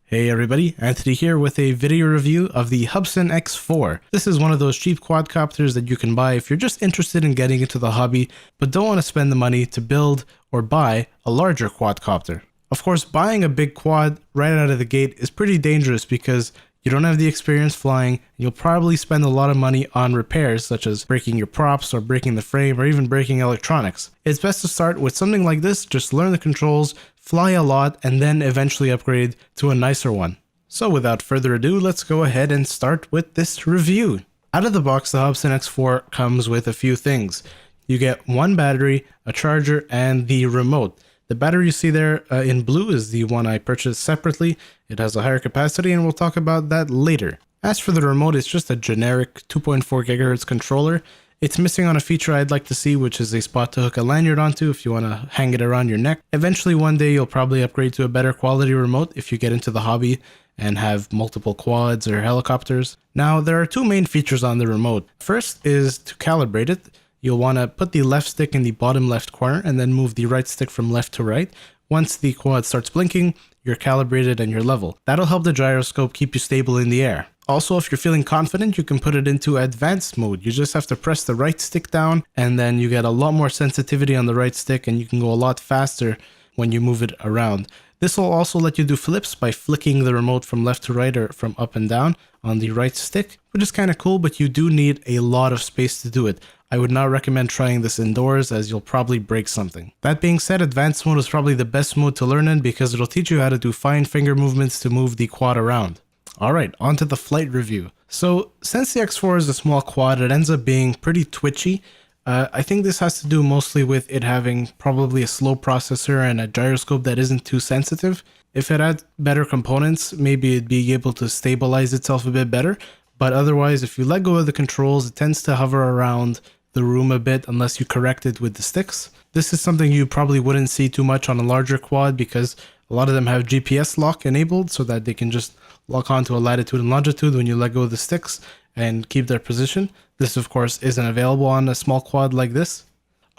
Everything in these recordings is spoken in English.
Hey everybody, Anthony here with a video review of the Hubsan X4. This is one of those cheap quadcopters that you can buy if you're just interested in getting into the hobby, but don't want to spend the money to build or buy a larger quadcopter. Of course, buying a big quad right out of the gate is pretty dangerous because you don't have the experience flying, and you'll probably spend a lot of money on repairs such as breaking your props or breaking the frame or even breaking electronics. It's best to start with something like this, just learn the controls, fly a lot, and then eventually upgrade to a nicer one. So without further ado, let's go ahead and start with this review. Out of the box, the Hubsan X4 comes with a few things. You get one battery, a charger, and the remote. The battery you see there in blue is the one I purchased separately. It has a higher capacity and we'll talk about that later. As for the remote, it's just a generic 2.4 GHz controller. It's missing on a feature I'd like to see, which is a spot to hook a lanyard onto if you want to hang it around your neck. Eventually one day you'll probably upgrade to a better quality remote if you get into the hobby and have multiple quads or helicopters. Now there are two main features on the remote. First is to calibrate it. You'll want to put the left stick in the bottom left corner and then move the right stick from left to right. Once the quad starts blinking, you're calibrated and you're level. That'll help the gyroscope keep you stable in the air. Also, if you're feeling confident, you can put it into advanced mode. You just have to press the right stick down and then you get a lot more sensitivity on the right stick and you can go a lot faster when you move it around. This will also let you do flips by flicking the remote from left to right or from up and down on the right stick, which is kind of cool, but you do need a lot of space to do it. I would not recommend trying this indoors as you'll probably break something. That being said, advanced mode is probably the best mode to learn in because it'll teach you how to do fine finger movements to move the quad around. Alright, on to the flight review. So since the X4 is a small quad, it ends up being pretty twitchy. I think this has to do mostly with it having probably a slow processor and a gyroscope that isn't too sensitive. If it had better components, maybe it'd be able to stabilize itself a bit better. But otherwise, if you let go of the controls, it tends to hover around the room a bit unless you correct it with the sticks. This is something you probably wouldn't see too much on a larger quad because a lot of them have GPS lock enabled so that they can just lock onto a latitude and longitude when you let go of the sticks and keep their position. This of course isn't available on a small quad like this.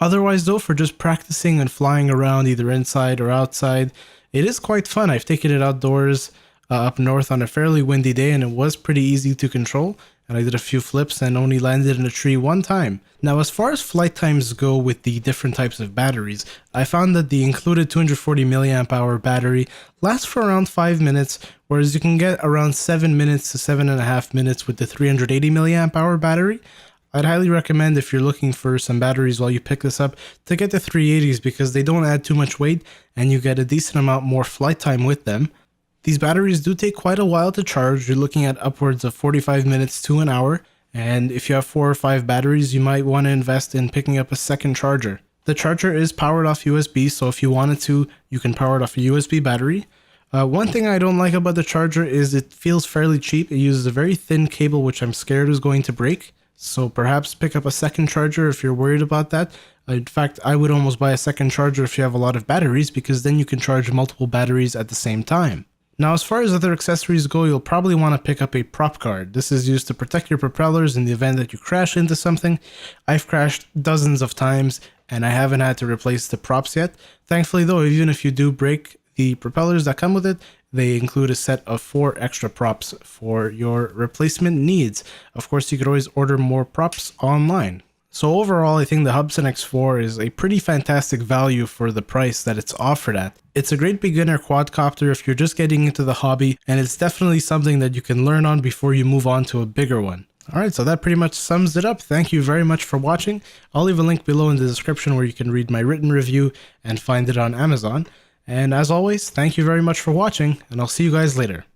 Otherwise though, for just practicing and flying around either inside or outside, it is quite fun. I've taken it outdoors up north on a fairly windy day and it was pretty easy to control. And I did a few flips and only landed in a tree one time. Now as far as flight times go with the different types of batteries, I found that the included 240 mAh battery lasts for around 5 minutes, whereas you can get around 7 minutes to 7.5 minutes with the 380 mAh battery. I'd highly recommend if you're looking for some batteries while you pick this up to get the 380s because they don't add too much weight and you get a decent amount more flight time with them. These batteries do take quite a while to charge. You're looking at upwards of 45 minutes to an hour. And if you have 4 or 5 batteries, you might want to invest in picking up a second charger. The charger is powered off USB, so if you wanted to, you can power it off a USB battery. One thing I don't like about the charger is it feels fairly cheap. It uses a very thin cable, which I'm scared is going to break. So perhaps pick up a second charger if you're worried about that. In fact, I would almost buy a second charger if you have a lot of batteries because then you can charge multiple batteries at the same time. Now, as far as other accessories go, you'll probably want to pick up a prop guard. This is used to protect your propellers in the event that you crash into something. I've crashed dozens of times and I haven't had to replace the props yet. Thankfully though, even if you do break the propellers that come with it, they include a set of 4 extra props for your replacement needs. Of course, you could always order more props online. So overall, I think the Hubsan X4 is a pretty fantastic value for the price that it's offered at. It's a great beginner quadcopter if you're just getting into the hobby, and it's definitely something that you can learn on before you move on to a bigger one. Alright, so that pretty much sums it up. Thank you very much for watching. I'll leave a link below in the description where you can read my written review and find it on Amazon. And as always, thank you very much for watching, and I'll see you guys later.